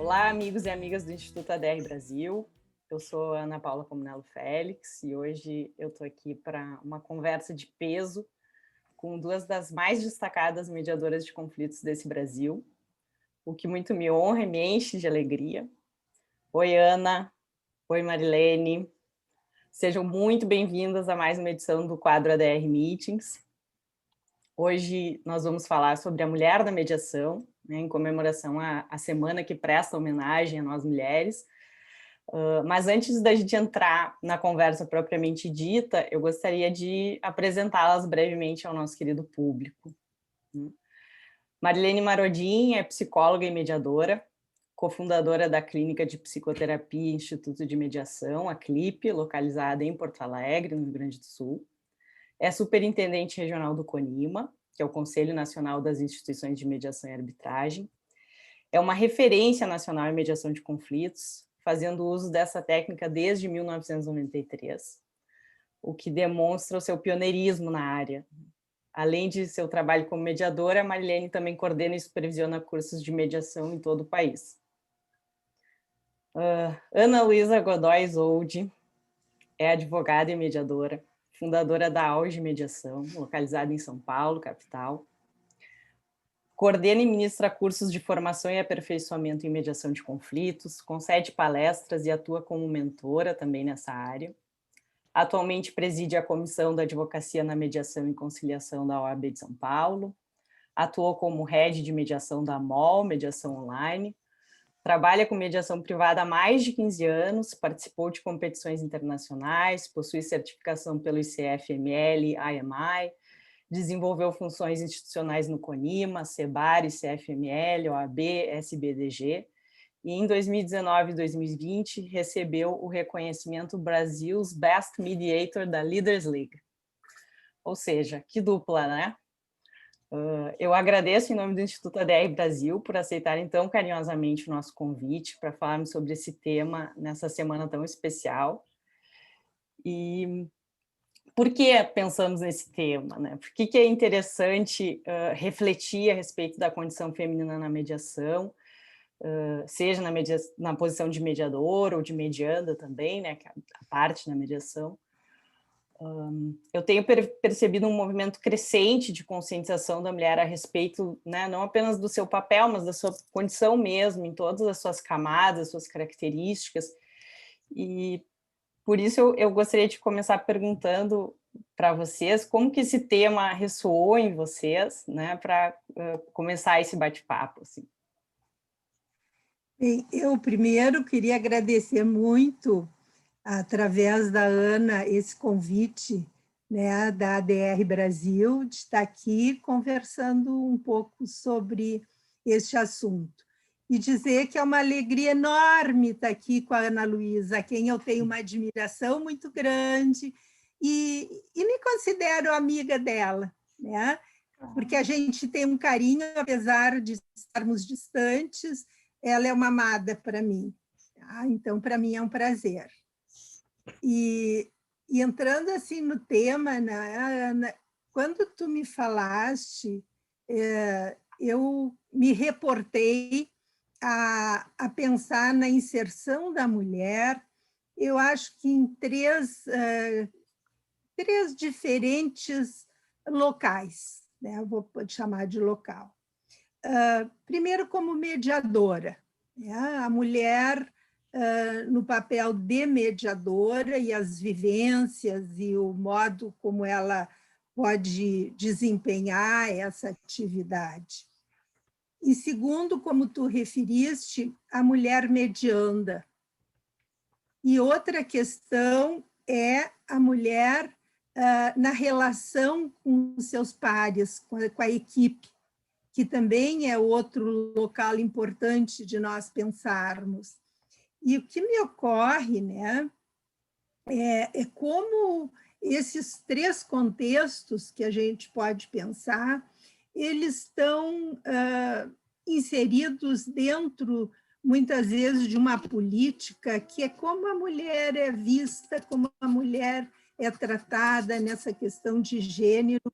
Olá, amigos e amigas do Instituto ADR Brasil. Eu sou a Ana Paula Comunello Félix e hoje eu estou aqui para uma conversa de peso com duas das mais destacadas mediadoras de conflitos desse Brasil, o que muito me honra e me enche de alegria. Oi, Ana. Oi, Marilene. Sejam muito bem-vindas a mais uma edição do quadro ADR Meetings. Hoje nós vamos falar sobre a mulher da mediação, né, em comemoração à semana que presta homenagem a nós mulheres. Mas antes da gente entrar na conversa propriamente dita, eu gostaria de apresentá-las brevemente ao nosso querido público. Marilene Marodin é psicóloga e mediadora, cofundadora da Clínica de Psicoterapia e Instituto de Mediação, a CLIP, localizada em Porto Alegre, no Rio Grande do Sul. É superintendente regional do CONIMA, que é o Conselho Nacional das Instituições de Mediação e Arbitragem. É uma referência nacional em mediação de conflitos, fazendo uso dessa técnica desde 1993, o que demonstra o seu pioneirismo na área. Além de seu trabalho como mediadora, a Marilene também coordena e supervisiona cursos de mediação em todo o país. Ana Luísa Godoy Zoldi é advogada e mediadora, fundadora da Auge Mediação, localizada em São Paulo, capital. Coordena e ministra cursos de formação e aperfeiçoamento em mediação de conflitos, concede palestras e atua como mentora também nessa área. Atualmente preside a Comissão da Advocacia na Mediação e Conciliação da OAB de São Paulo. Atuou como head de mediação da MOL, Mediação Online. Trabalha com mediação privada há mais de 15 anos, participou de competições internacionais, possui certificação pelo ICFML, IMI, desenvolveu funções institucionais no CONIMA, CEBAR, ICFML, OAB, SBDG, e em 2019 e 2020 recebeu o reconhecimento Brasil's Best Mediator da Leaders League. Ou seja, que dupla, né? Eu agradeço em nome do Instituto ADR Brasil por aceitarem tão carinhosamente o nosso convite para falarmos sobre esse tema nessa semana tão especial. E por que pensamos nesse tema, né? Por que é interessante refletir a respeito da condição feminina na mediação, seja na posição de mediador ou de medianda também, né? Que é a parte da mediação. Eu tenho percebido um movimento crescente de conscientização da mulher a respeito, né, não apenas do seu papel, mas da sua condição mesmo, em todas as suas camadas, suas características. E por isso eu gostaria de começar perguntando para vocês como que esse tema ressoou em vocês, né, para começar esse bate-papo. Assim. Bem, eu primeiro queria agradecer muito, através da Ana, esse convite, né, da ADR Brasil, de estar aqui conversando um pouco sobre este assunto. E dizer que é uma alegria enorme estar aqui com a Ana Luísa, a quem eu tenho uma admiração muito grande e me considero amiga dela, né? Porque a gente tem um carinho, apesar de estarmos distantes, ela é uma amada para mim. Tá? Então, para mim é um prazer. E entrando assim no tema, né, Ana, quando tu me falaste, eu me reportei a pensar na inserção da mulher, eu acho que em três diferentes locais, né? Eu vou chamar de local. Primeiro, como mediadora, né? A mulher no papel de mediadora e as vivências e o modo como ela pode desempenhar essa atividade. E segundo, como tu referiste, a mulher medianda. E outra questão é a mulher na relação com os seus pares, com a equipe, que também é outro local importante de nós pensarmos. E o que me ocorre, né, é como esses três contextos que a gente pode pensar, eles estão inseridos dentro, muitas vezes, de uma política que é como a mulher é vista, como a mulher é tratada nessa questão de gênero,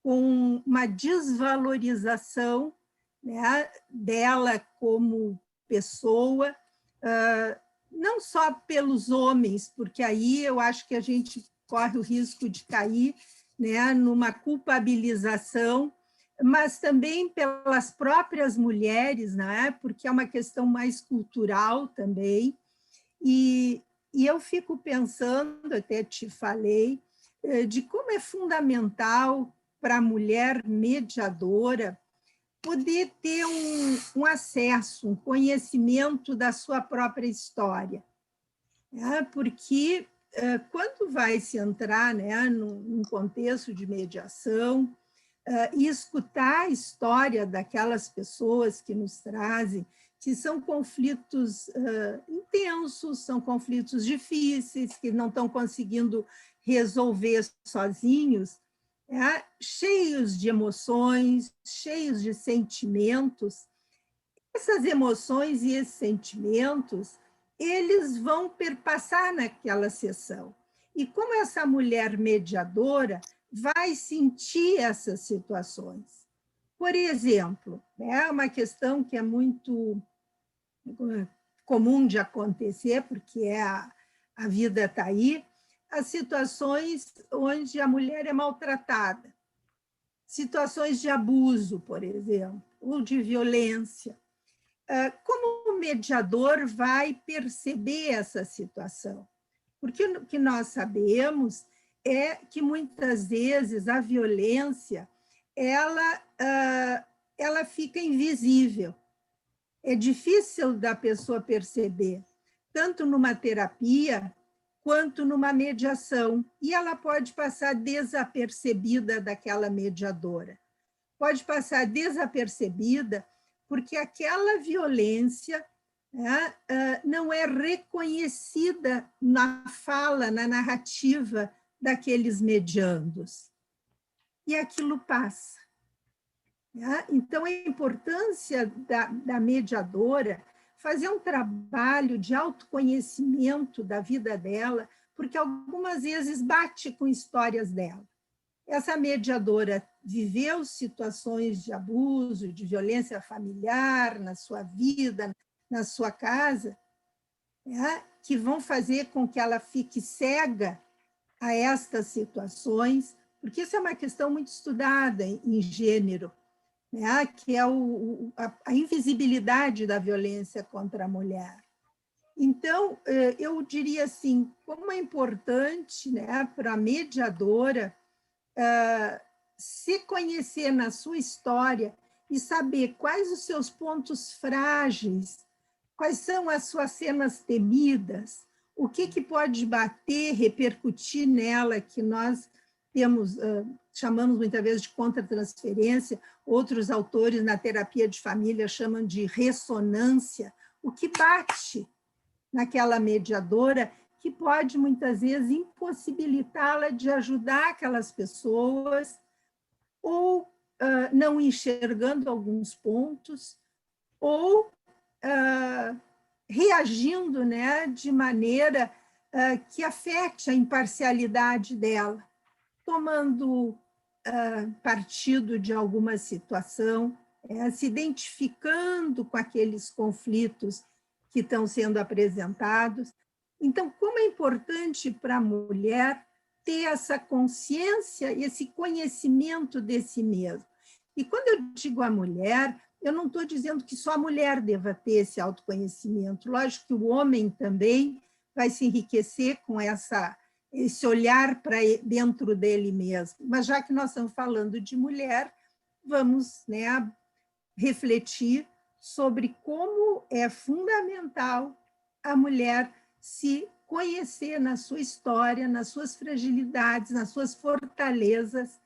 com uma desvalorização, né, dela como pessoa, não só pelos homens, porque aí eu acho que a gente corre o risco de cair, né, numa culpabilização, mas também pelas próprias mulheres, né, porque é uma questão mais cultural também. E eu fico pensando, até te falei, de como é fundamental para a mulher mediadora poder ter um acesso, um conhecimento da sua própria história. Porque quando vai se entrar, né, num contexto de mediação, e escutar a história daquelas pessoas que nos trazem, que são conflitos intensos, são conflitos difíceis, que não estão conseguindo resolver sozinhos, cheios de emoções, cheios de sentimentos. Essas emoções e esses sentimentos, eles vão perpassar naquela sessão. E como essa mulher mediadora vai sentir essas situações? Por exemplo, é uma questão que é muito comum de acontecer, porque a vida está aí, as situações onde a mulher é maltratada, situações de abuso, por exemplo, ou de violência. Como o mediador vai perceber essa situação? Porque o que nós sabemos é que, muitas vezes, a violência ela fica invisível. É difícil da pessoa perceber, tanto numa terapia quanto numa mediação, e ela pode passar desapercebida daquela mediadora. Pode passar desapercebida porque aquela violência, né, não é reconhecida na fala, na narrativa daqueles mediandos. E aquilo passa. Então, a importância da mediadora fazer um trabalho de autoconhecimento da vida dela, porque algumas vezes bate com histórias dela. Essa mediadora viveu situações de abuso, de violência familiar na sua vida, na sua casa, que vão fazer com que ela fique cega a estas situações, porque isso é uma questão muito estudada em gênero, que é a invisibilidade da violência contra a mulher. Então, eu diria assim, como é importante, para a mediadora se conhecer na sua história e saber quais os seus pontos frágeis, quais são as suas cenas temidas, o que pode bater, repercutir nela, que nós temos, chamamos muitas vezes de contratransferência, outros autores na terapia de família chamam de ressonância, o que bate naquela mediadora, que pode, muitas vezes, impossibilitá-la de ajudar aquelas pessoas, ou não enxergando alguns pontos, ou reagindo, de maneira que afete a imparcialidade dela, tomando partido de alguma situação, se identificando com aqueles conflitos que estão sendo apresentados. Então, como é importante para a mulher ter essa consciência, esse conhecimento de si mesma. E quando eu digo a mulher, eu não estou dizendo que só a mulher deva ter esse autoconhecimento. Lógico que o homem também vai se enriquecer com esse olhar para dentro dele mesmo. Mas já que nós estamos falando de mulher, vamos refletir sobre como é fundamental a mulher se conhecer na sua história, nas suas fragilidades, nas suas fortalezas,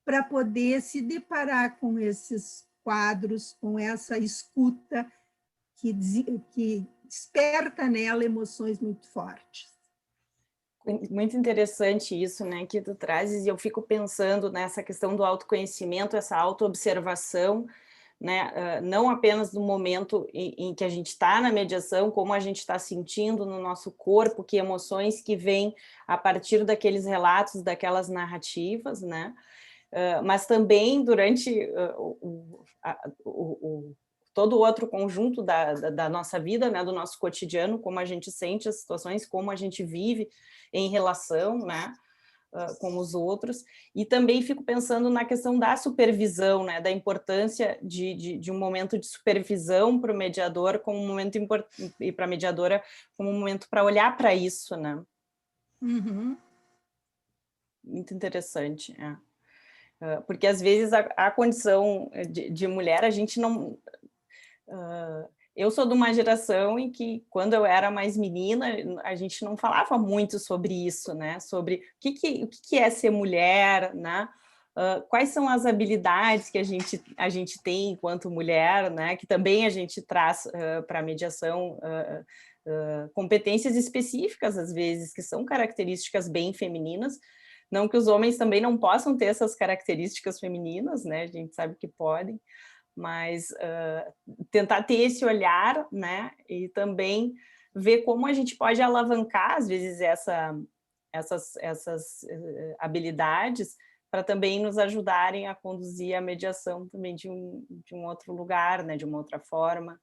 para poder se deparar com esses quadros, com essa escuta que desperta nela emoções muito fortes. Muito interessante isso, que tu trazes, e eu fico pensando nessa questão do autoconhecimento, essa autoobservação, não apenas no momento em que a gente está na mediação, como a gente está sentindo no nosso corpo, que emoções que vêm a partir daqueles relatos, daquelas narrativas, mas também durante todo o outro conjunto da nossa vida, né, do nosso cotidiano, como a gente sente as situações, como a gente vive em relação, né, com os outros, e também fico pensando na questão da supervisão, né, da importância de um momento de supervisão para o mediador, como um momento importante, e para a mediadora, como um momento para olhar para isso, né? Uhum. Muito interessante, porque às vezes a condição de mulher, a gente não... Eu sou de uma geração em que, quando eu era mais menina, a gente não falava muito sobre isso, né? Sobre o que é ser mulher, né? Quais são as habilidades que a gente tem enquanto mulher, né? Que também a gente traz para a mediação, competências específicas, às vezes, que são características bem femininas. Não que os homens também não possam ter essas características femininas, né? A gente sabe que podem, mas tentar ter esse olhar, né, e também ver como a gente pode alavancar, às vezes, essas habilidades para também nos ajudarem a conduzir a mediação também de um outro lugar, né, de uma outra forma.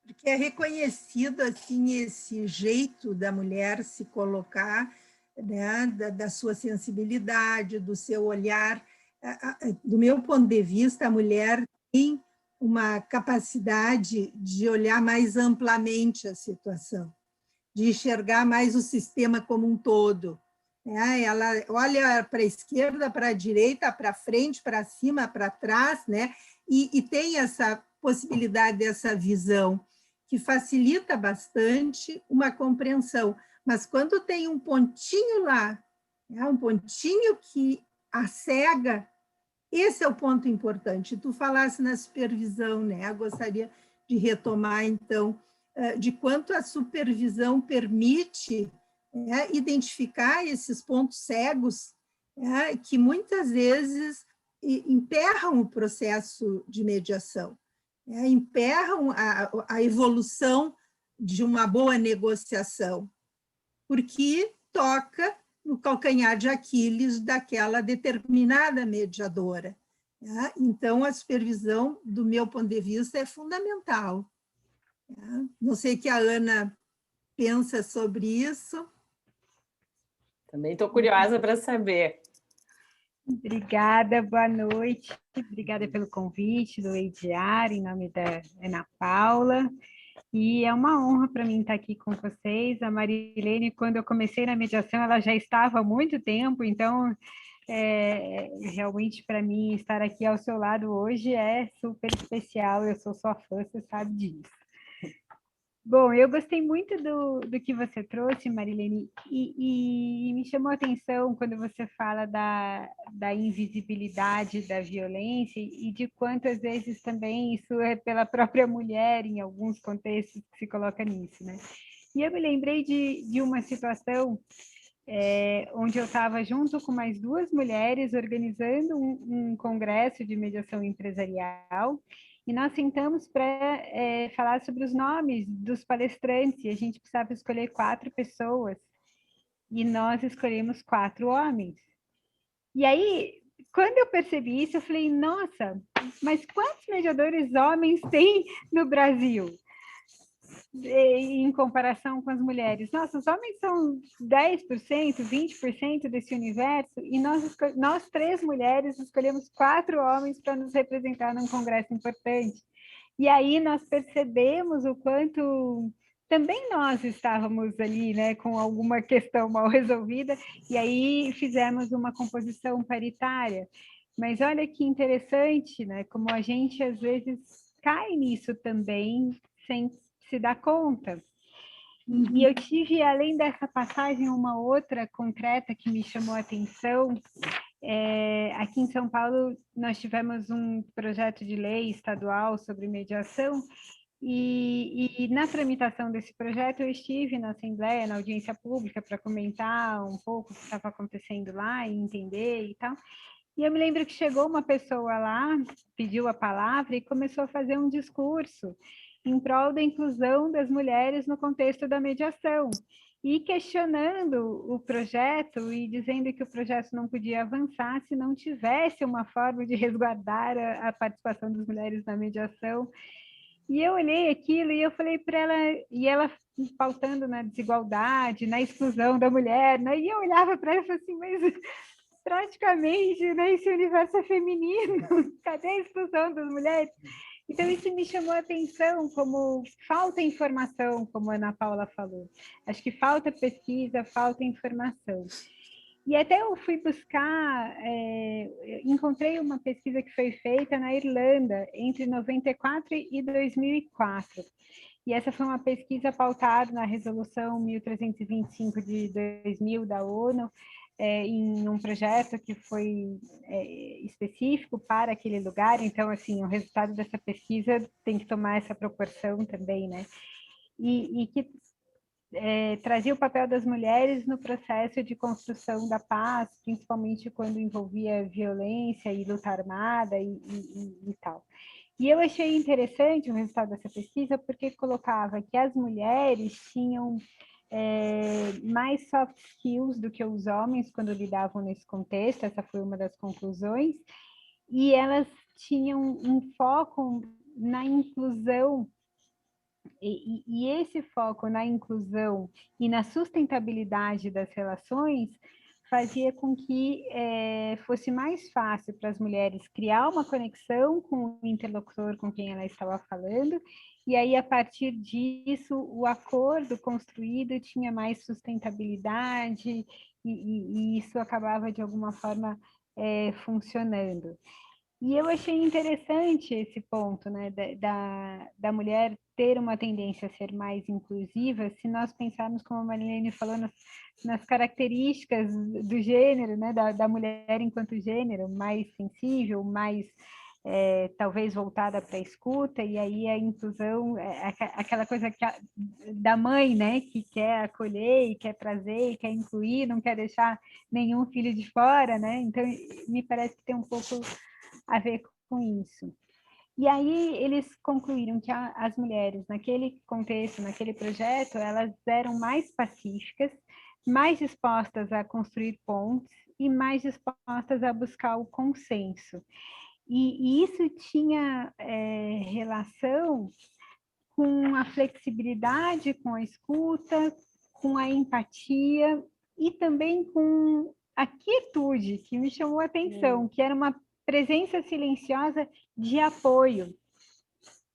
Porque é reconhecido assim esse jeito da mulher se colocar, né, da sua sensibilidade, do seu olhar. Do meu ponto de vista, a mulher tem uma capacidade de olhar mais amplamente a situação, de enxergar mais o sistema como um todo. Ela olha para a esquerda, para a direita, para frente, para cima, para trás, né? E tem essa possibilidade dessa visão, que facilita bastante uma compreensão. Mas quando tem um pontinho lá, um pontinho que a cega, esse é o ponto importante. Tu falasse na supervisão, né? Eu gostaria de retomar, então, de quanto a supervisão permite identificar esses pontos cegos, que muitas vezes emperram o processo de mediação, emperram a evolução de uma boa negociação, porque toca no calcanhar de Aquiles daquela determinada mediadora. Então, a supervisão, do meu ponto de vista, é fundamental. Não sei o que a Ana pensa sobre isso. Também estou curiosa para saber. Obrigada, boa noite. Obrigada pelo convite do Ediar, em nome da Ana Paula. E é uma honra para mim estar aqui com vocês. A Marilene, quando eu comecei na mediação, ela já estava há muito tempo, então, realmente, para mim, estar aqui ao seu lado hoje é super especial. Eu sou sua fã, você sabe disso. Bom, eu gostei muito do que você trouxe, Marilene, e me chamou a atenção quando você fala da invisibilidade da violência e de quantas vezes também isso é pela própria mulher, em alguns contextos, que se coloca nisso, né? E eu me lembrei de uma situação onde eu estava junto com mais duas mulheres organizando um congresso de mediação empresarial, e nós sentamos para falar sobre os nomes dos palestrantes, e a gente precisava escolher 4 pessoas, e nós escolhemos 4 homens. E aí, quando eu percebi isso, eu falei, nossa, mas quantos mediadores homens tem no Brasil? Em comparação com as mulheres. Nossa, os homens são 10%, 20% desse universo, e nós 3 mulheres escolhemos 4 homens para nos representar num congresso importante. E aí nós percebemos o quanto também nós estávamos ali, né, com alguma questão mal resolvida, e aí fizemos uma composição paritária. Mas olha que interessante, né, como a gente às vezes cai nisso também, sem se dar conta. E eu tive, além dessa passagem, uma outra concreta que me chamou a atenção. Aqui em São Paulo, nós tivemos um projeto de lei estadual sobre mediação, e na tramitação desse projeto eu estive na Assembleia, na audiência pública, para comentar um pouco o que estava acontecendo lá e entender e tal. E eu me lembro que chegou uma pessoa lá, pediu a palavra e começou a fazer um discurso em prol da inclusão das mulheres no contexto da mediação. e questionando o projeto e dizendo que o projeto não podia avançar se não tivesse uma forma de resguardar a participação das mulheres na mediação. E eu olhei aquilo e eu falei para ela, e ela pautando na desigualdade, na exclusão da mulher, né? E eu olhava para ela e falei assim, mas praticamente, né, esse universo é feminino, cadê a exclusão das mulheres? Então, isso me chamou a atenção, como falta informação, como a Ana Paula falou. Acho que falta pesquisa, falta informação. E até eu fui buscar, encontrei uma pesquisa que foi feita na Irlanda entre 94 e 2004. E essa foi uma pesquisa pautada na Resolução 1325 de 2000 da ONU, em um projeto que foi específico para aquele lugar. Então, assim, o resultado dessa pesquisa tem que tomar essa proporção também, né? E que trazia o papel das mulheres no processo de construção da paz, principalmente quando envolvia violência e luta armada e tal. E eu achei interessante o resultado dessa pesquisa porque colocava que as mulheres tinham mais soft skills do que os homens quando lidavam nesse contexto, essa foi uma das conclusões, e elas tinham um foco na inclusão, e esse foco na inclusão e na sustentabilidade das relações fazia com que fosse mais fácil para as mulheres criar uma conexão com o interlocutor com quem ela estava falando, e aí, a partir disso, o acordo construído tinha mais sustentabilidade e isso acabava, de alguma forma, funcionando. E eu achei interessante esse ponto, né, da mulher ter uma tendência a ser mais inclusiva, se nós pensarmos, como a Marilene falou, nas características do gênero, né, da mulher enquanto gênero, mais sensível, mais talvez voltada para a escuta, e aí a inclusão, aquela coisa da mãe, né, que quer acolher, e quer trazer, e quer incluir, não quer deixar nenhum filho de fora, né, então me parece que tem um pouco a ver com isso. E aí eles concluíram que as mulheres, naquele contexto, naquele projeto, elas eram mais pacíficas, mais dispostas a construir pontes e mais dispostas a buscar o consenso. E isso tinha relação com a flexibilidade, com a escuta, com a empatia e também com a quietude, que me chamou a atenção, que era uma presença silenciosa de apoio,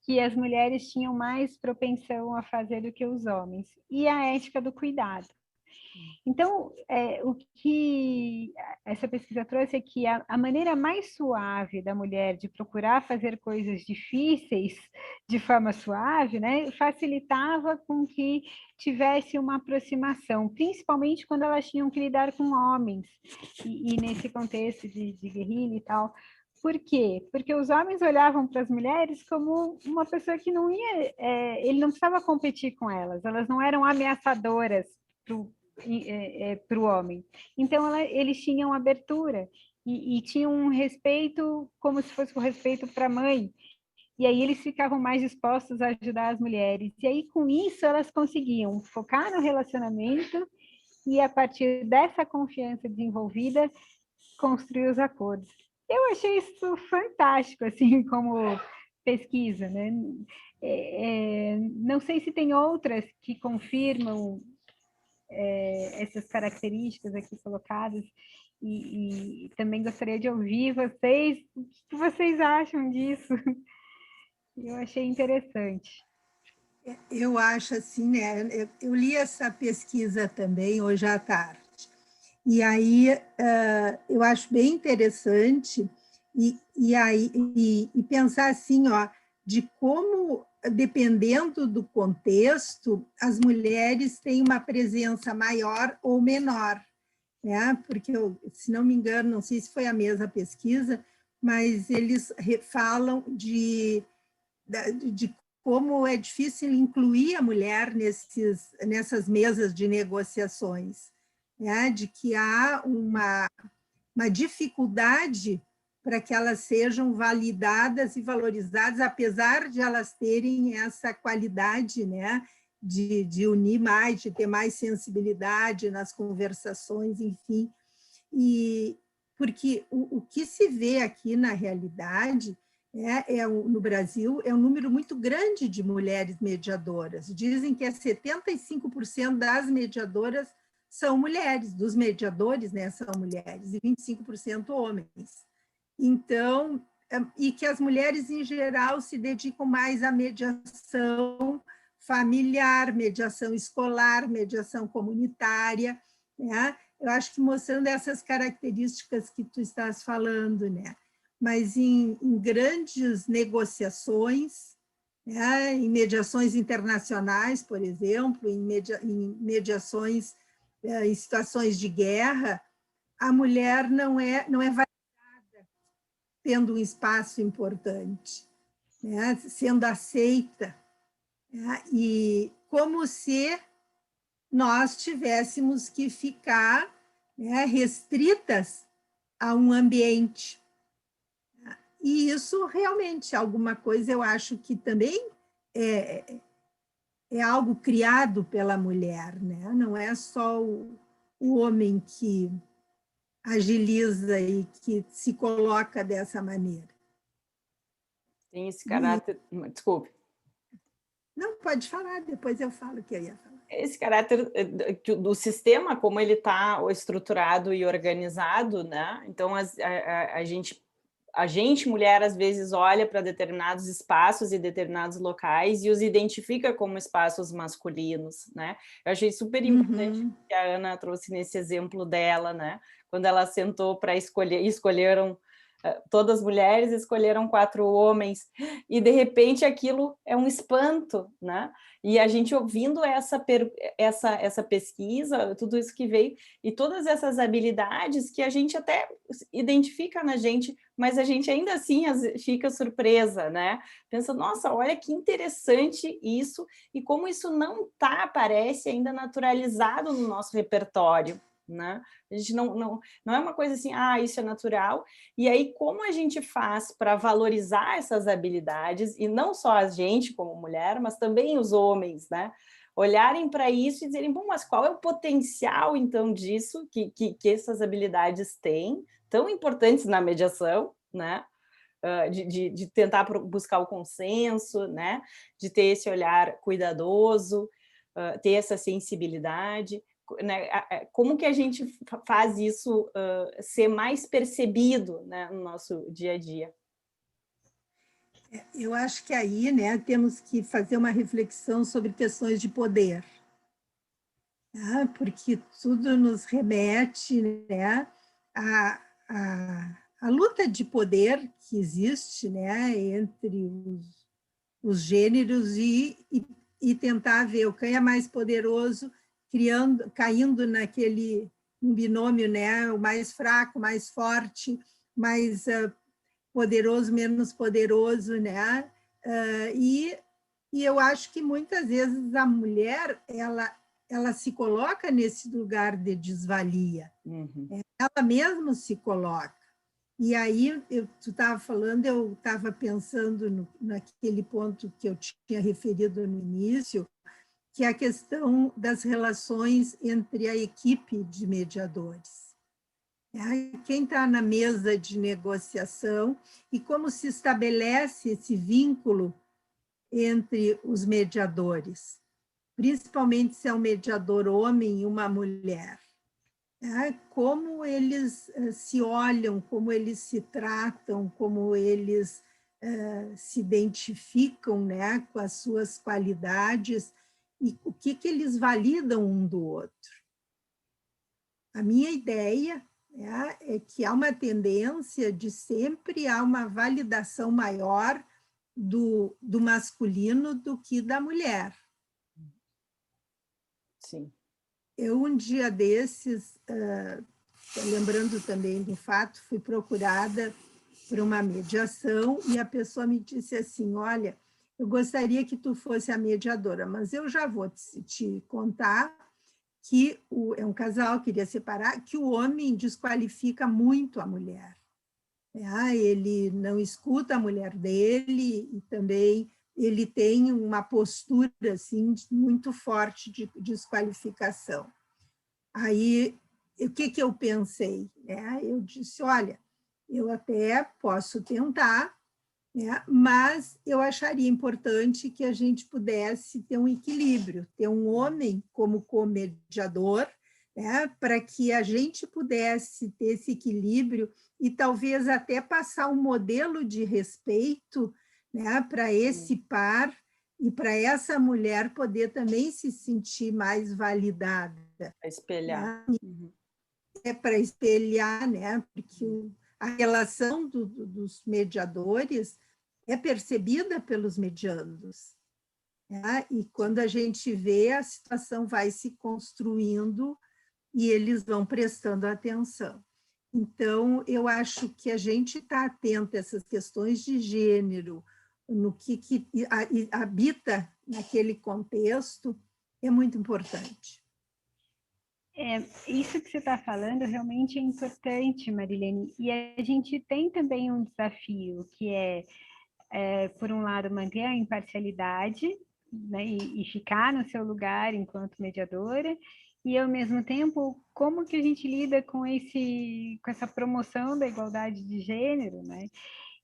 que as mulheres tinham mais propensão a fazer do que os homens, e a ética do cuidado. Então, o que essa pesquisa trouxe é que a maneira mais suave da mulher de procurar fazer coisas difíceis de forma suave, né, facilitava com que tivesse uma aproximação, principalmente quando elas tinham que lidar com homens, e nesse contexto de guerrilha e tal. Por quê? Porque os homens olhavam para as mulheres como uma pessoa que não ia, ele não precisava competir com elas não eram ameaçadoras para o homem. Então, eles tinham abertura e tinham um respeito como se fosse o respeito para a mãe. E aí eles ficavam mais dispostos a ajudar as mulheres. E aí, com isso, elas conseguiam focar no relacionamento e, a partir dessa confiança desenvolvida, construir os acordos. Eu achei isso fantástico, assim, como pesquisa, né? Não sei se tem outras que confirmam essas características aqui colocadas, e também gostaria de ouvir vocês, o que vocês acham disso? Eu achei interessante. Eu acho assim, né? Eu li essa pesquisa também hoje à tarde, e aí eu acho bem interessante e pensar assim, ó, de como, dependendo do contexto, as mulheres têm uma presença maior ou menor, né? Porque, se não me engano, não sei se foi a mesma pesquisa, mas eles falam de como é difícil incluir a mulher nessas mesas de negociações, né? De que há uma dificuldade para que elas sejam validadas e valorizadas, apesar de elas terem essa qualidade, né, de unir mais, de ter mais sensibilidade nas conversações, enfim. E porque o que se vê aqui na realidade no Brasil é um número muito grande de mulheres mediadoras. Dizem que 75% das mediadoras são mulheres, dos mediadores, né, são mulheres, e 25% homens. Então, e que as mulheres, em geral, se dedicam mais à mediação familiar, mediação escolar, mediação comunitária, né? Eu acho que mostrando essas características que tu estás falando, né? Mas em grandes negociações, né? Em mediações internacionais, por exemplo, em mediações em situações de guerra, a mulher não é validada tendo um espaço importante, né? Sendo aceita, né? E como se nós tivéssemos que ficar, né, restritas a um ambiente. E isso realmente, alguma coisa, eu acho que também é algo criado pela mulher, né? Não é só o homem que agiliza e que se coloca dessa maneira. Tem esse caráter... Desculpe. Não, pode falar, depois eu falo o que eu ia falar. Esse caráter do sistema, como ele está estruturado e organizado, né? Então, a gente, mulher, às vezes olha para determinados espaços e determinados locais e os identifica como espaços masculinos, né? Eu achei super importante que a Ana trouxe nesse exemplo dela, né? Quando ela sentou para escolheram todas as mulheres, escolheram 4 homens, e de repente aquilo é um espanto, né? E a gente ouvindo essa pesquisa, tudo isso que veio, e todas essas habilidades que a gente até identifica na gente, mas a gente ainda assim fica surpresa, né? Pensa, nossa, olha que interessante isso, e como isso não parece ainda naturalizado no nosso repertório, né? A gente não é uma coisa assim, isso é natural. E aí, como a gente faz para valorizar essas habilidades, e não só a gente como mulher, mas também os homens, né? Olharem para isso e dizerem, bom, mas qual é o potencial, então, disso que essas habilidades têm, tão importantes na mediação, né? De tentar buscar o consenso, né? De ter esse olhar cuidadoso, ter essa sensibilidade, né? Como que a gente faz isso ser mais percebido, né, no nosso dia a dia? Eu acho que aí, né, temos que fazer uma reflexão sobre questões de poder, né? Porque tudo nos remete, né, a luta de poder que existe, né, entre os gêneros e tentar ver quem é mais poderoso, caindo naquele binômio, né, o mais fraco, mais forte, mais poderoso, menos poderoso, né? E eu acho que muitas vezes a mulher ela se coloca nesse lugar de desvalia. Ela mesma se coloca. E aí, tu estava falando, eu estava pensando naquele ponto que eu tinha referido no início, que é a questão das relações entre a equipe de mediadores. Quem está na mesa de negociação e como se estabelece esse vínculo entre os mediadores, principalmente se é um mediador homem e uma mulher. Como eles se olham, como eles se tratam, como eles se identificam, né, com as suas qualidades e o que eles validam um do outro. A minha ideia é que há uma tendência de sempre há uma validação maior do masculino do que da mulher. Sim. Eu, um dia desses, lembrando também do fato, fui procurada por uma mediação e a pessoa me disse assim, olha, eu gostaria que tu fosse a mediadora, mas eu já vou te contar que é um casal, queria separar, que o homem desqualifica muito a mulher. Ele não escuta a mulher dele e também ele tem uma postura assim, muito forte de desqualificação. Aí, o que eu pensei? Eu disse, olha, eu até posso tentar, mas eu acharia importante que a gente pudesse ter um equilíbrio, ter um homem como comediador, para que a gente pudesse ter esse equilíbrio e talvez até passar um modelo de respeito, para esse par e para essa mulher poder também se sentir mais validada. Para espelhar. Para espelhar, porque a relação dos mediadores é percebida pelos mediandos. E quando a gente vê, a situação vai se construindo e eles vão prestando atenção. Então, eu acho que a gente está atento a essas questões de gênero, no que habita naquele contexto, é muito importante. Isso que você está falando realmente é importante, Marilene. E a gente tem também um desafio, que por um lado, manter a imparcialidade, né, e ficar no seu lugar enquanto mediadora, e, ao mesmo tempo, como que a gente lida com essa promoção da igualdade de gênero, né?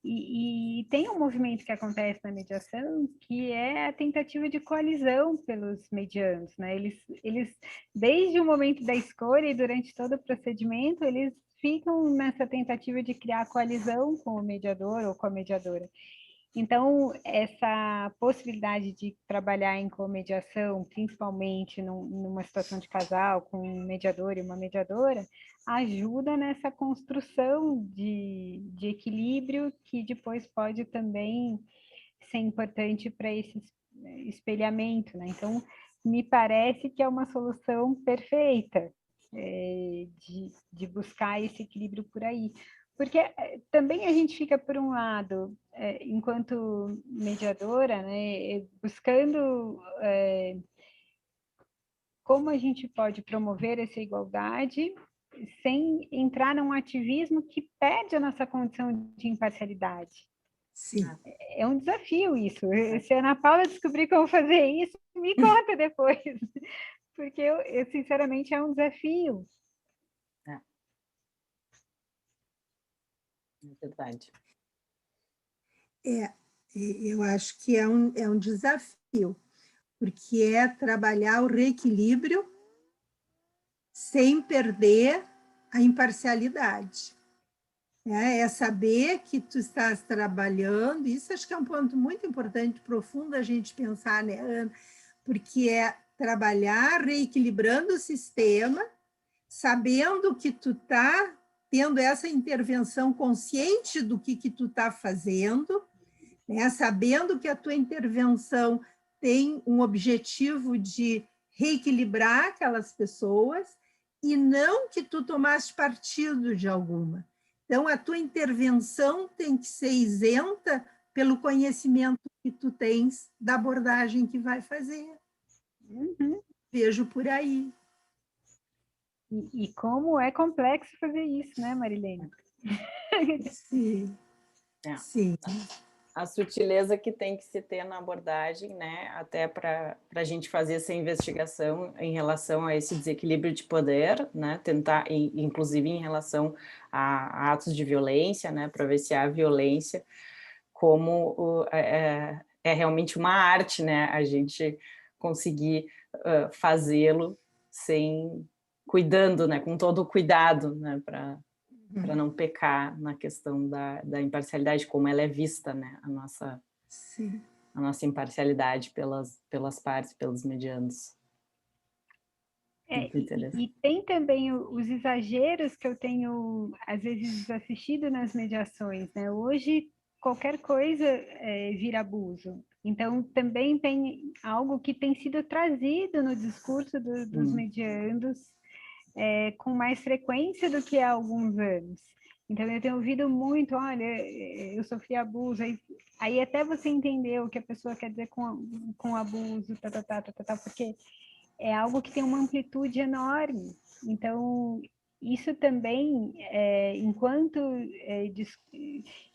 E tem um movimento que acontece na mediação, que é a tentativa de coalizão pelos medianos, né? Eles, desde o momento da escolha e durante todo o procedimento, eles ficam nessa tentativa de criar coalizão com o mediador ou com a mediadora. Então, essa possibilidade de trabalhar em comediação, principalmente numa situação de casal, com um mediador e uma mediadora, ajuda nessa construção de equilíbrio, que depois pode também ser importante para esse espelhamento, né? Então, me parece que é uma solução perfeita de buscar esse equilíbrio por aí. Porque também a gente fica, por um lado, enquanto mediadora, né, buscando como a gente pode promover essa igualdade sem entrar num ativismo que perde a nossa condição de imparcialidade. Sim. É um desafio isso. Se a Ana Paula descobrir como fazer isso, me conta depois. Porque, sinceramente, é um desafio. É verdade. Eu acho que é um desafio, porque é trabalhar o reequilíbrio sem perder a imparcialidade. É saber que tu estás trabalhando, isso acho que é um ponto muito importante, profundo a gente pensar, né, Ana? Porque é trabalhar reequilibrando o sistema, sabendo que tu está tendo essa intervenção consciente do que tu está fazendo, sabendo que a tua intervenção tem um objetivo de reequilibrar aquelas pessoas e não que tu tomaste partido de alguma. Então, a tua intervenção tem que ser isenta pelo conhecimento que tu tens da abordagem que vai fazer. Vejo por aí. E como é complexo fazer isso, né, Marilene? Sim, sim. A sutileza que tem que se ter na abordagem, né, até para a gente fazer essa investigação em relação a esse desequilíbrio de poder, né, tentar, inclusive em relação a atos de violência, né, para ver se há violência, como é realmente uma arte, né, a gente conseguir fazê-lo cuidando, né, com todo o cuidado, né, para não pecar na questão da imparcialidade, como ela é vista, né? A nossa imparcialidade pelas partes, pelos medianos. E tem também os exageros que eu tenho, às vezes, assistido nas mediações, né? Hoje, qualquer coisa vira abuso. Então, também tem algo que tem sido trazido no discurso dos mediandos com mais frequência do que há alguns anos. Então, eu tenho ouvido muito, olha, eu sofri abuso, aí até você entender o que a pessoa quer dizer com abuso, porque é algo que tem uma amplitude enorme. Então, isso também, enquanto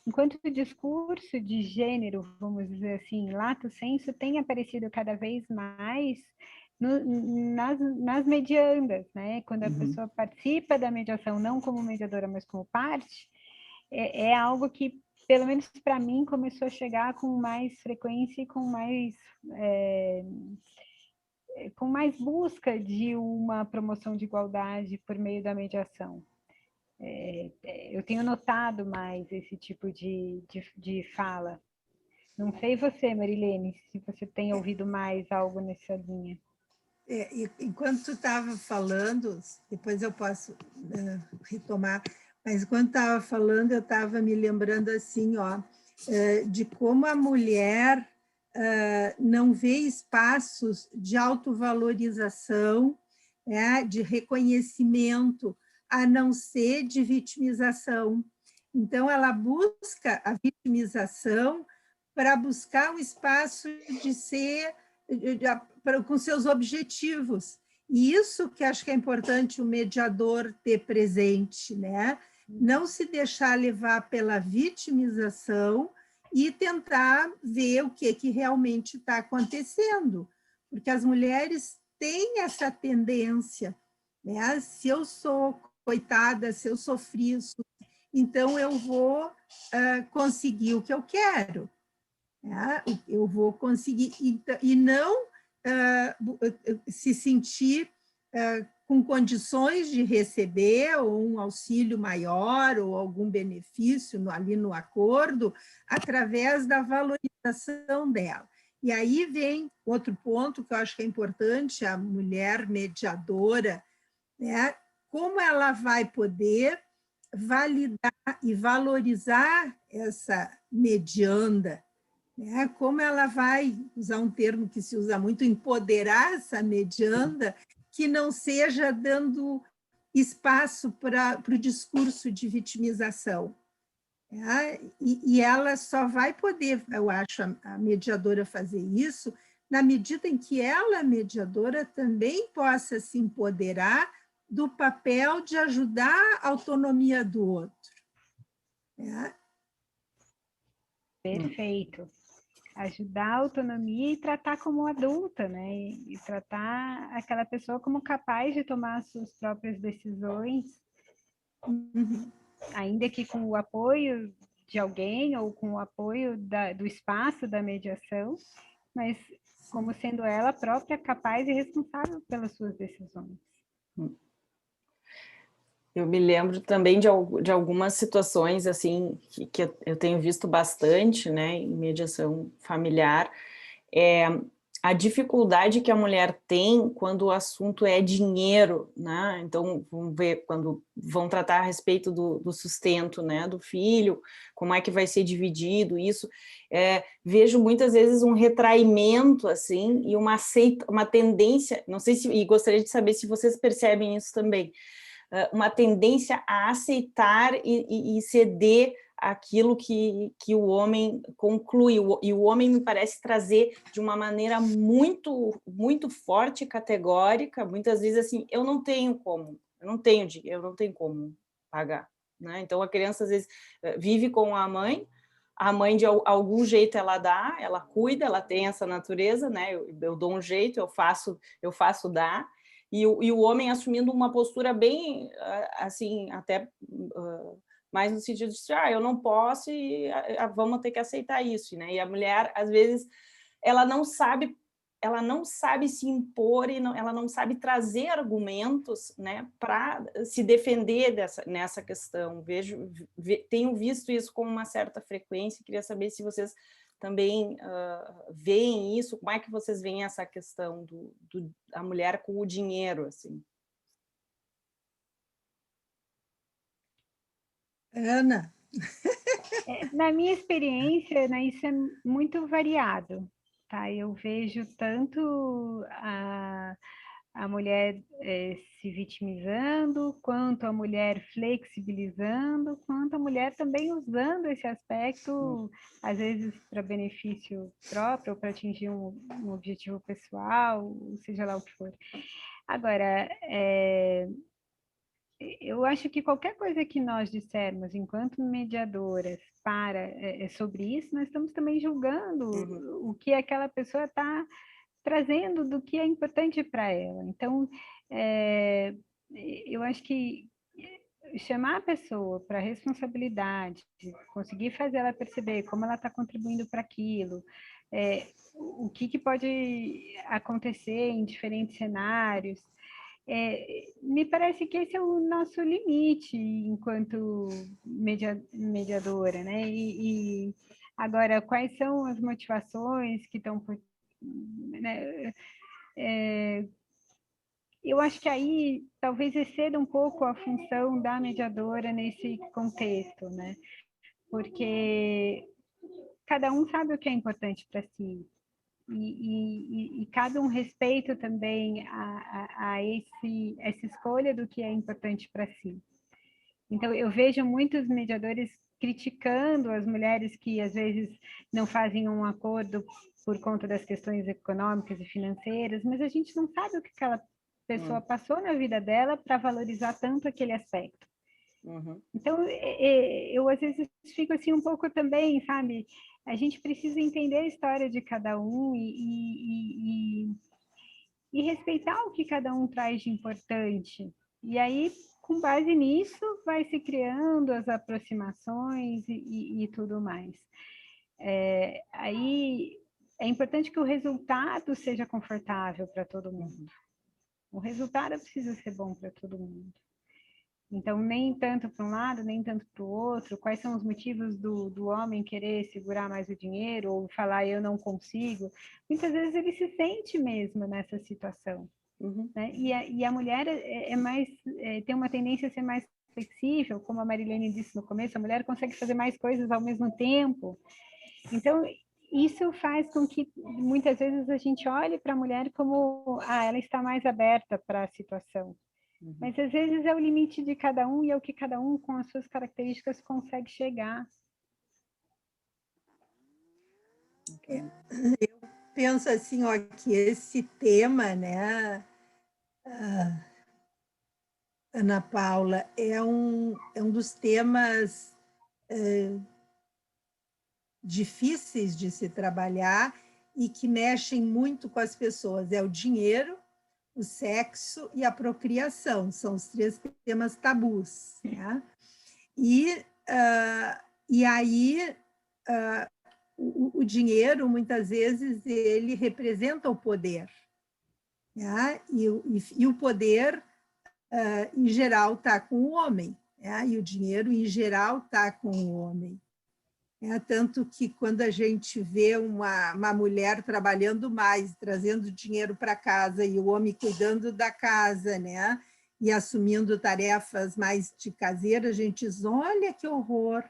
enquanto o discurso de gênero, vamos dizer assim, lato sensu, tem aparecido cada vez mais nas mediandas, né? Quando a pessoa participa da mediação, não como mediadora, mas como parte, é algo que, pelo menos para mim, começou a chegar com mais frequência e com mais busca de uma promoção de igualdade por meio da mediação. Eu tenho notado mais esse tipo de fala. Não sei você, Marilene, se você tem ouvido mais algo nessa linha. Enquanto tu estava falando, depois eu posso retomar, mas enquanto estava falando, eu estava me lembrando assim, ó, de como a mulher não vê espaços de autovalorização, de reconhecimento, a não ser de vitimização. Então, ela busca a vitimização para buscar um espaço de ser com seus objetivos. E isso que acho que é importante o mediador ter presente, né? Não se deixar levar pela vitimização e tentar ver o que realmente está acontecendo, porque as mulheres têm essa tendência, né? Se eu sou coitada, se eu sofri isso, então eu vou conseguir o que eu quero. Eu vou conseguir, e não se sentir com condições de receber ou um auxílio maior ou algum benefício ali no acordo, através da valorização dela. E aí vem outro ponto que eu acho que é importante, a mulher mediadora, né? Como ela vai poder validar e valorizar essa medianda, né? Como ela vai, usar um termo que se usa muito, empoderar essa medianda, que não seja dando espaço para o discurso de vitimização. E ela só vai poder, eu acho, a mediadora fazer isso, na medida em que ela, mediadora, também possa se empoderar do papel de ajudar a autonomia do outro. Perfeito. Ajudar a autonomia e tratar como adulta, né? E tratar aquela pessoa como capaz de tomar as suas próprias decisões, ainda que com o apoio de alguém ou com o apoio do espaço da mediação, mas como sendo ela própria capaz e responsável pelas suas decisões. Eu me lembro também de algumas situações assim que eu tenho visto bastante, né, em mediação familiar, a dificuldade que a mulher tem quando o assunto é dinheiro, né? Então, vamos ver, quando vão tratar a respeito do sustento, né, do filho, como é que vai ser dividido isso, vejo muitas vezes um retraimento, assim, e uma tendência, não sei se, e gostaria de saber se vocês percebem isso também, uma tendência a aceitar e ceder aquilo que o homem conclui, e o homem me parece trazer de uma maneira muito, muito forte e categórica, muitas vezes assim, eu não tenho dinheiro, eu não tenho como pagar, né? Então a criança às vezes vive com a mãe de algum jeito ela dá, ela cuida, ela tem essa natureza, né? Eu dou um jeito, eu faço dar, e o homem assumindo uma postura bem, assim, até mais no sentido de, eu não posso e vamos ter que aceitar isso, né? E a mulher, às vezes, ela não sabe se impor e ela não sabe trazer argumentos, né, para se defender nessa questão. Tenho visto isso com uma certa frequência, queria saber se vocês também veem isso, como é que vocês veem essa questão da mulher com o dinheiro, assim? Ana? Na minha experiência, né, isso é muito variado, tá? Eu vejo tanto a mulher se vitimizando, quanto a mulher flexibilizando, quanto a mulher também usando esse aspecto, às vezes para benefício próprio, ou para atingir um objetivo pessoal, seja lá o que for. Agora, eu acho que qualquer coisa que nós dissermos enquanto mediadoras sobre isso, nós estamos também julgando o que aquela pessoa está trazendo do que é importante para ela. Então, eu acho que chamar a pessoa para a responsabilidade, conseguir fazer ela perceber como ela está contribuindo para aquilo, o que pode acontecer em diferentes cenários, me parece que esse é o nosso limite enquanto mediadora, né? E agora, quais são as motivações que estão por... Né? Eu acho que aí talvez exceda um pouco a função da mediadora nesse contexto, né? Porque cada um sabe o que é importante para si. E cada um respeita também essa escolha do que é importante para si. Então, eu vejo muitos mediadores criticando as mulheres que, às vezes, não fazem um acordo por conta das questões econômicas e financeiras, mas a gente não sabe o que aquela pessoa passou na vida dela para valorizar tanto aquele aspecto. Então, eu às vezes fico assim um pouco também, sabe? A gente precisa entender a história de cada um e respeitar o que cada um traz de importante. E aí, com base nisso, vai se criando as aproximações e tudo mais. Aí é importante que o resultado seja confortável para todo mundo. O resultado precisa ser bom para todo mundo. Então, nem tanto para um lado, nem tanto para o outro. Quais são os motivos do homem querer segurar mais o dinheiro ou falar eu não consigo? Muitas vezes ele se sente mesmo nessa situação. Né? E a mulher tem uma tendência a ser mais flexível, como a Marilene disse no começo, a mulher consegue fazer mais coisas ao mesmo tempo. Então, isso faz com que muitas vezes a gente olhe para a mulher como ela está mais aberta para a situação. Mas às vezes é o limite de cada um e é o que cada um, com as suas características, consegue chegar. Eu penso assim, ó, que esse tema, né, Ana Paula, é um dos temas difíceis de se trabalhar e que mexem muito com as pessoas. É o dinheiro, o sexo e a procriação, são os 3 temas tabus. Né? E aí, o dinheiro, muitas vezes, ele representa o poder. Né? E o poder, em geral, está com o homem. Né? E o dinheiro, em geral, está com o homem. Tanto que quando a gente vê uma mulher trabalhando mais, trazendo dinheiro para casa e o homem cuidando da casa, né, e assumindo tarefas mais de caseira, a gente diz, olha que horror,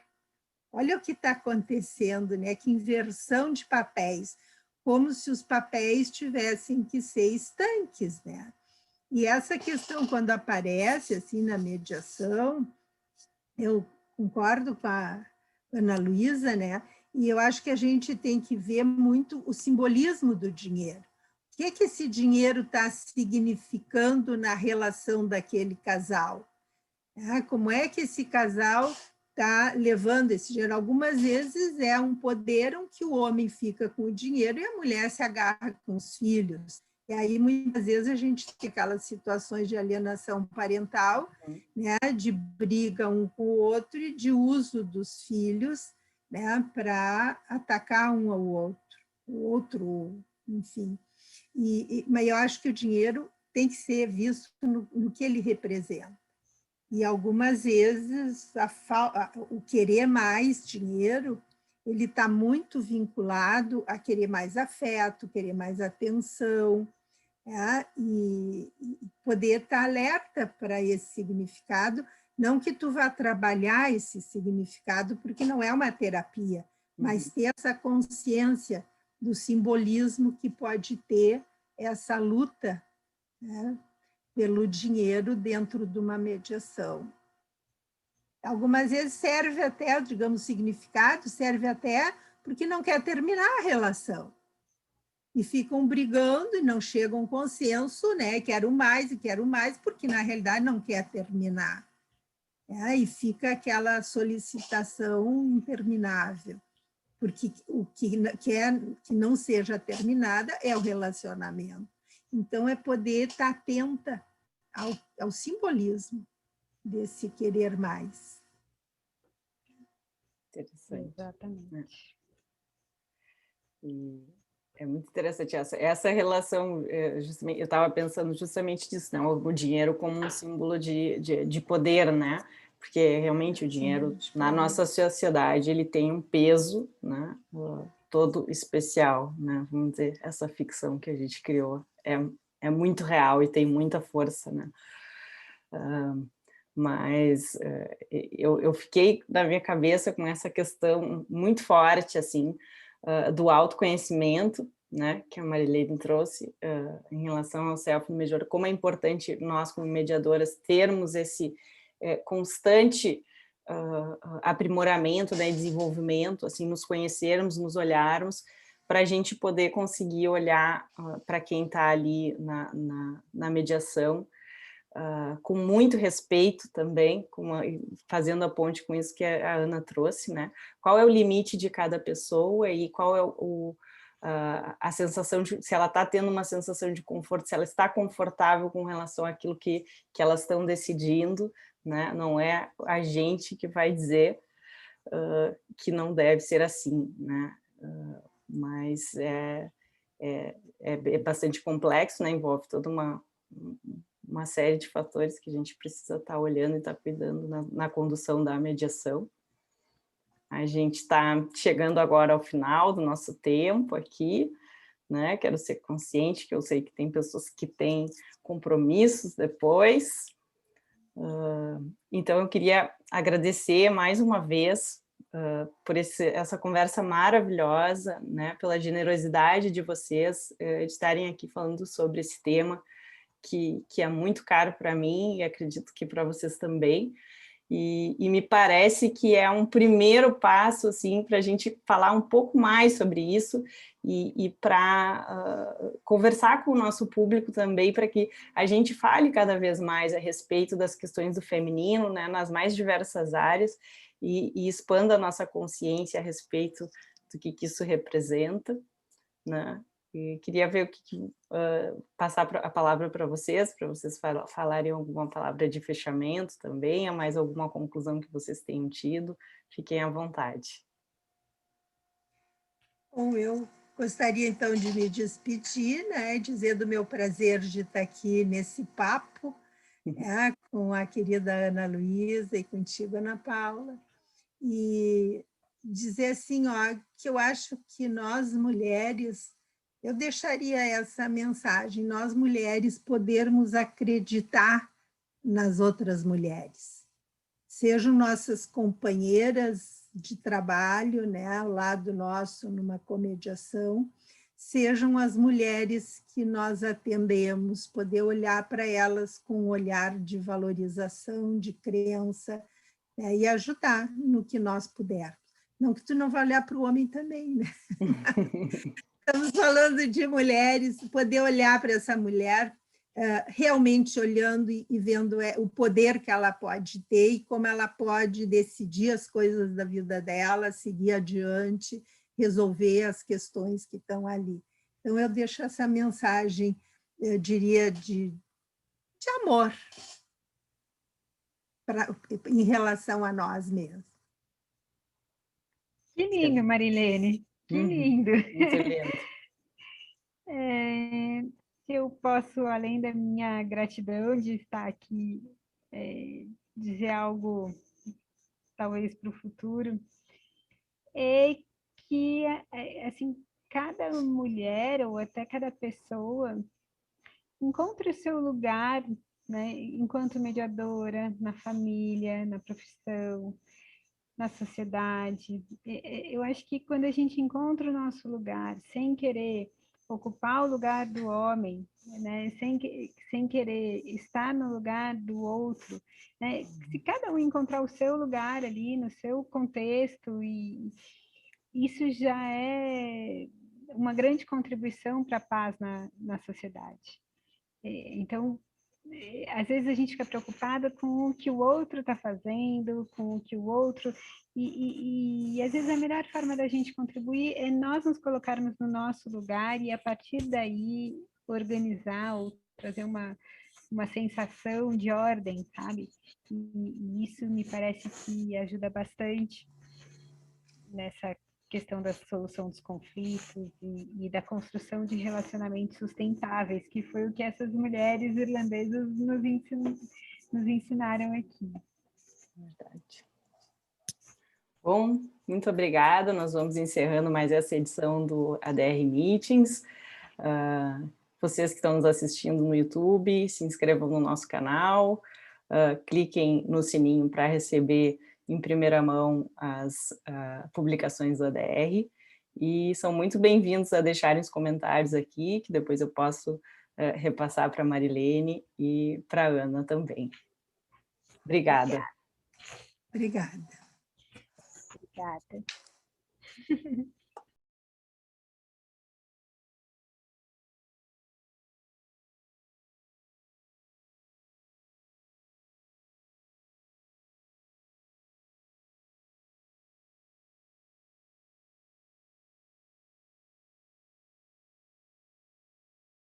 olha o que está acontecendo, né, que inversão de papéis, como se os papéis tivessem que ser estanques. Né? E essa questão, quando aparece assim na mediação, eu concordo com a Ana Luísa, né? E eu acho que a gente tem que ver muito o simbolismo do dinheiro. O que esse dinheiro está significando na relação daquele casal? Como é que esse casal está levando esse dinheiro? Algumas vezes é um poder em que o homem fica com o dinheiro e a mulher se agarra com os filhos. E aí, muitas vezes, a gente tem aquelas situações de alienação parental, né, de briga um com o outro e de uso dos filhos, né, para atacar um ao outro, o outro, enfim. Mas eu acho que o dinheiro tem que ser visto no que ele representa. E algumas vezes o querer mais dinheiro, ele está muito vinculado a querer mais afeto, querer mais atenção, e poder estar alerta para esse significado, não que tu vá trabalhar esse significado, porque não é uma terapia, mas ter essa consciência do simbolismo que pode ter essa luta, né, pelo dinheiro dentro de uma mediação. Algumas vezes serve até, digamos, significado, serve até porque não quer terminar a relação. e ficam brigando e não chegam a um consenso, né? Quero mais e quero mais, porque na realidade não quer terminar. E fica aquela solicitação interminável, porque o que quer que não seja terminada é o relacionamento. Então, é poder estar atenta ao simbolismo desse querer mais. Interessante. Exatamente. E é muito interessante essa relação, justamente, eu estava pensando justamente nisso, né? O dinheiro como um símbolo de poder, né? Porque realmente o dinheiro, na nossa sociedade, ele tem um peso, né? Todo especial, né? Vamos dizer, essa ficção que a gente criou é muito real e tem muita força, né? Mas eu fiquei na minha cabeça com essa questão muito forte, assim, do autoconhecimento, né, que a Marilene trouxe em relação ao self-mediador, como é importante nós, como mediadoras, termos esse constante aprimoramento, né, desenvolvimento, assim, nos conhecermos, nos olharmos, para a gente poder conseguir olhar para quem está ali na mediação, com muito respeito também, fazendo a ponte com isso que a Ana trouxe, né? Qual é o limite de cada pessoa e qual é a sensação de, se ela está tendo uma sensação de conforto, se ela está confortável com relação àquilo que elas estão decidindo, né? Não é a gente que vai dizer que não deve ser assim, né? Mas é bastante complexo, né? Envolve toda uma série de fatores que a gente precisa estar olhando e estar cuidando na condução da mediação. A gente está chegando agora ao final do nosso tempo aqui, né? Quero ser consciente que eu sei que tem pessoas que têm compromissos depois. Então, eu queria agradecer mais uma vez por essa conversa maravilhosa, né? Pela generosidade de vocês de estarem aqui falando sobre esse tema, que é muito caro para mim e acredito que para vocês também, e me parece que é um primeiro passo assim, para a gente falar um pouco mais sobre isso e para conversar com o nosso público também, para que a gente fale cada vez mais a respeito das questões do feminino, né, nas mais diversas áreas, e expanda a nossa consciência a respeito do que isso representa, né? E queria ver passar a palavra para vocês falarem alguma palavra de fechamento também, ou mais alguma conclusão que vocês tenham tido. Fiquem à vontade. Bom, eu gostaria, então, de me despedir, né, dizer do meu prazer de estar aqui nesse papo, com a querida Ana Luísa e contigo, Ana Paula, e dizer assim, que eu acho que nós mulheres, eu deixaria essa mensagem, nós mulheres podermos acreditar nas outras mulheres, sejam nossas companheiras de trabalho, né, ao lado nosso numa comediação, sejam as mulheres que nós atendemos, poder olhar para elas com um olhar de valorização, de crença, né, e ajudar no que nós pudermos. Não que tu não vá olhar para o homem também, né? Estamos falando de mulheres, poder olhar para essa mulher realmente olhando e vendo o poder que ela pode ter e como ela pode decidir as coisas da vida dela, seguir adiante, resolver as questões que estão ali. Então, eu deixo essa mensagem, eu diria, de amor em relação a nós mesmos. Que lindo, Marilene, que lindo. Muito lindo. Eu posso, além da minha gratidão de estar aqui, dizer algo, talvez, para o futuro, é que, assim, cada mulher ou até cada pessoa encontre o seu lugar, né, enquanto mediadora, na família, na profissão, na sociedade. Eu acho que quando a gente encontra o nosso lugar, sem querer ocupar o lugar do homem, né, sem querer estar no lugar do outro, né, se cada um encontrar o seu lugar ali, no seu contexto, e isso já é uma grande contribuição para a paz na sociedade. Então, às vezes a gente fica preocupada com o que o outro está fazendo, com o que o outro... E às vezes a melhor forma da gente contribuir é nós nos colocarmos no nosso lugar e, a partir daí, organizar ou trazer uma sensação de ordem, sabe? E isso me parece que ajuda bastante nessa questão da solução dos conflitos e da construção de relacionamentos sustentáveis, que foi o que essas mulheres irlandesas nos ensinaram aqui. Verdade. Bom, muito obrigada. Nós vamos encerrando mais essa edição do ADR Meetings. Vocês que estão nos assistindo no YouTube, se inscrevam no nosso canal, cliquem no sininho para receber em primeira mão as publicações do ADR, e são muito bem-vindos a deixarem os comentários aqui, que depois eu posso repassar para a Marilene e para a Ana também. Obrigada. Obrigada. Obrigada.